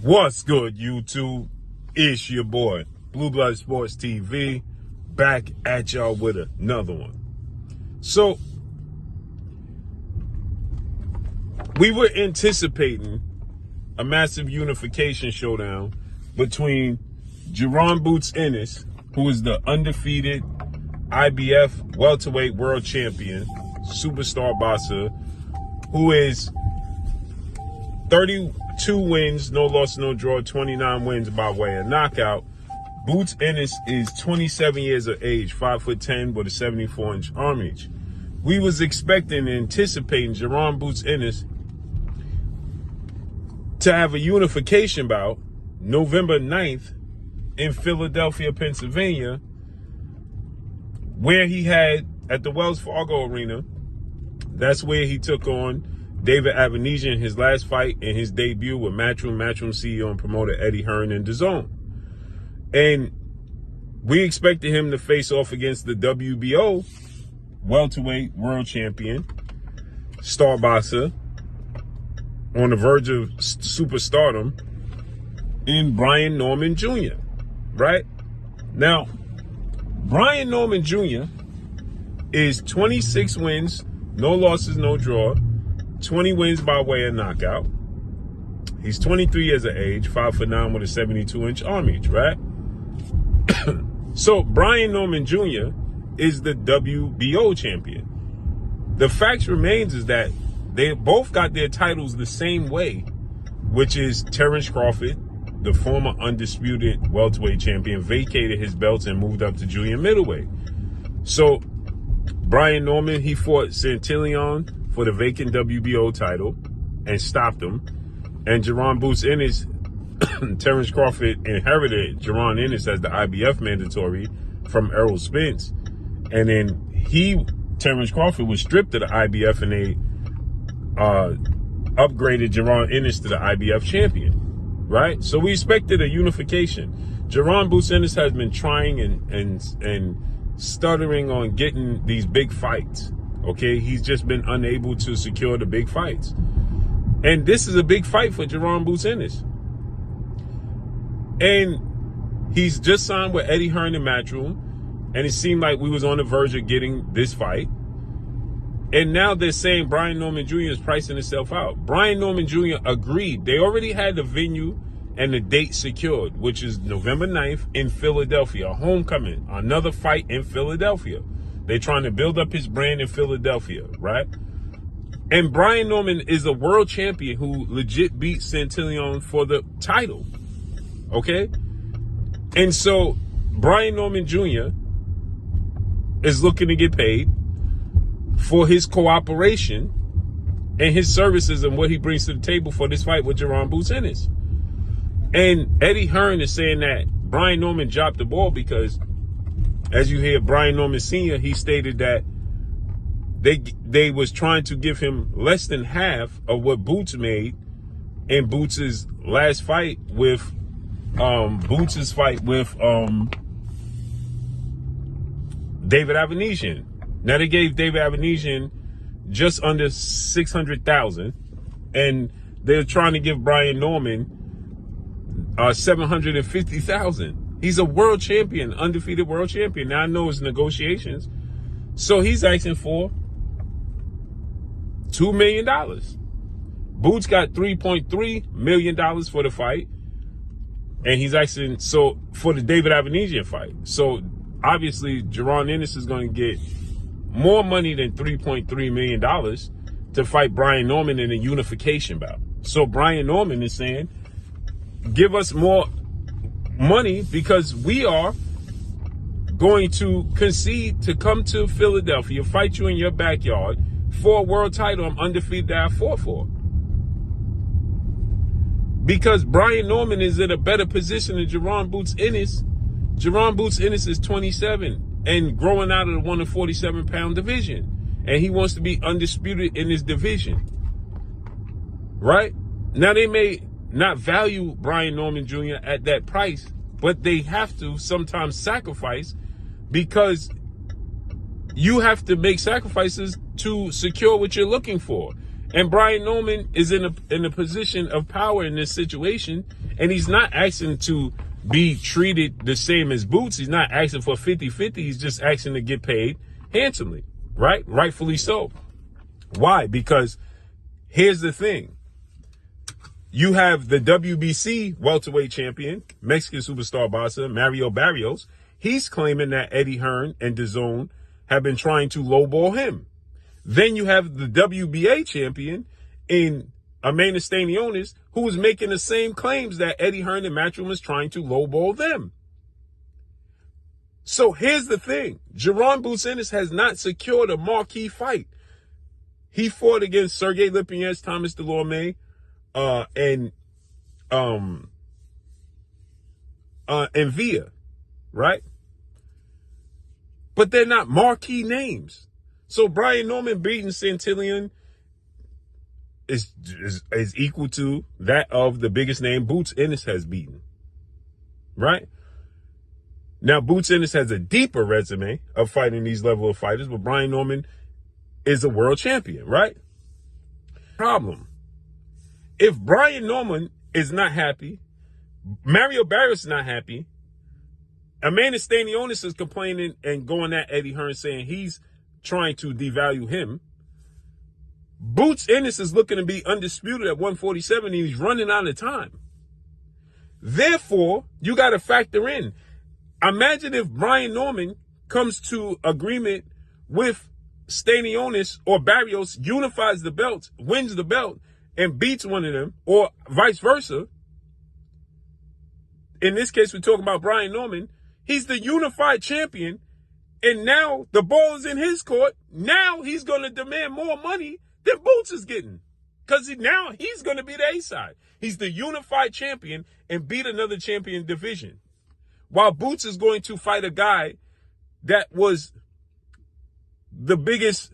What's good, YouTube? It's your boy, Blue Blood Sports TV, back at y'all with another one. So, we were anticipating a massive unification showdown between Jaron Boots Ennis, who is the undefeated IBF welterweight world champion, superstar boxer, who is 32 wins, no loss, no draw, 29 wins by way of knockout. Boots Ennis is 27 years of age, 5'10" with a 74-inch arm reach. We was expecting and anticipating Jaron Boots Ennis to have a unification bout November 9th in Philadelphia, Pennsylvania, where he had at the Wells Fargo Arena. That's where he took on David Avanesian in his last fight and his debut with Matchroom CEO and promoter Eddie Hearn and DAZN. And we expected him to face off against the WBO welterweight world champion, star boxer, on the verge of superstardom, in Brian Norman Jr., right? Now, Brian Norman Jr. is 26 wins, no losses, no draw, 20 wins by way of knockout. He's 23 years of age, 5'9" with a 72-inch arm reach, right? So Brian Norman Jr. is the WBO champion. The fact remains is that they both got their titles the same way, which is Terrence Crawford, the former undisputed welterweight champion, vacated his belts and moved up to junior middleweight. So Brian Norman, he fought Santillan for the vacant WBO title and stopped him. And Jaron Boots Ennis, Terrence Crawford inherited Jaron Ennis as the IBF mandatory from Errol Spence. And then Terrence Crawford was stripped of the IBF, and they upgraded Jaron Ennis to the IBF champion, right? So we expected a unification. Jaron Boots Ennis has been trying and stuttering on getting these big fights, okay? He's just been unable to secure the big fights. And this is a big fight for Jaron Boots Ennis. And he's just signed with Eddie Hearn and Matchroom, and it seemed like we was on the verge of getting this fight. And now they're saying Brian Norman Jr. is pricing himself out. Brian Norman Jr. agreed. They already had the venue and the date secured, which is November 9th in Philadelphia, a homecoming, another fight in Philadelphia. They're trying to build up his brand in Philadelphia, right? And Brian Norman is a world champion who legit beat Santillan for the title, okay? And so Brian Norman Jr. is looking to get paid for his cooperation and his services and what he brings to the table for this fight with Jaron Boots Ennis. And Eddie Hearn is saying that Brian Norman dropped the ball because, as you hear Brian Norman Sr., he stated that they was trying to give him less than half of what Boots made in Boots' last fight with David Avanesian. Now they gave David Avanesian just under $600,000, and they're trying to give Brian Norman $750,000. He's a world champion, undefeated world champion. Now I know it's negotiations, so he's asking for $2 million. Boots got $3.3 million for the fight, and he's asking for the David Avanesian fight. So obviously Jaron Ennis is going to get more money than $3.3 million to fight Brian Norman in a unification bout. So Brian Norman is saying, give us more money because we are going to concede to come to Philadelphia, fight you in your backyard for a world title I'm undefeated that I fought for. Because Brian Norman is in a better position than Jaron Boots Ennis. Jaron Boots Ennis is 27 and growing out of the 147-pound division. And he wants to be undisputed in his division. Right? Now, they may not value Brian Norman Jr. at that price, but they have to sometimes sacrifice, because you have to make sacrifices to secure what you're looking for. And Brian Norman is in a position of power in this situation, And he's not asking to be treated the same as Boots. He's not asking for 50-50. He's just asking to get paid handsomely, right? Rightfully so. Why? Because here's the thing. You have the WBC welterweight champion, Mexican superstar boxer, Mario Barrios. He's claiming that Eddie Hearn and DAZN have been trying to lowball him. Then you have the WBA champion in Amanda Stanionis, who is making the same claims that Eddie Hearn and Matchroom is trying to lowball them. So here's the thing. Jaron Boots Ennis has not secured a marquee fight. He fought against Sergey Lipinets, Thomas Delorme, and Villa, right? But they're not marquee names. So Brian Norman beating Santillan is equal to that of the biggest name Boots Ennis has beaten, right? Now, Boots Ennis has a deeper resume of fighting these level of fighters, but Brian Norman is a world champion, right? Problem. If Brian Norman is not happy, Mario Barrios is not happy, Amanda Stanionis is complaining and going at Eddie Hearn saying he's trying to devalue him, Boots Ennis is looking to be undisputed at 147 and he's running out of time. Therefore, you got to factor in. Imagine if Brian Norman comes to agreement with Stanionis or Barrios, unifies the belts, wins the belt, and beats one of them, or vice versa. In this case, we're talking about Brian Norman. He's the unified champion, and now the ball is in his court. Now he's going to demand more money than Boots is getting, because now he's going to be the A-side. He's the unified champion and beat another champion division, while Boots is going to fight a guy that was the biggest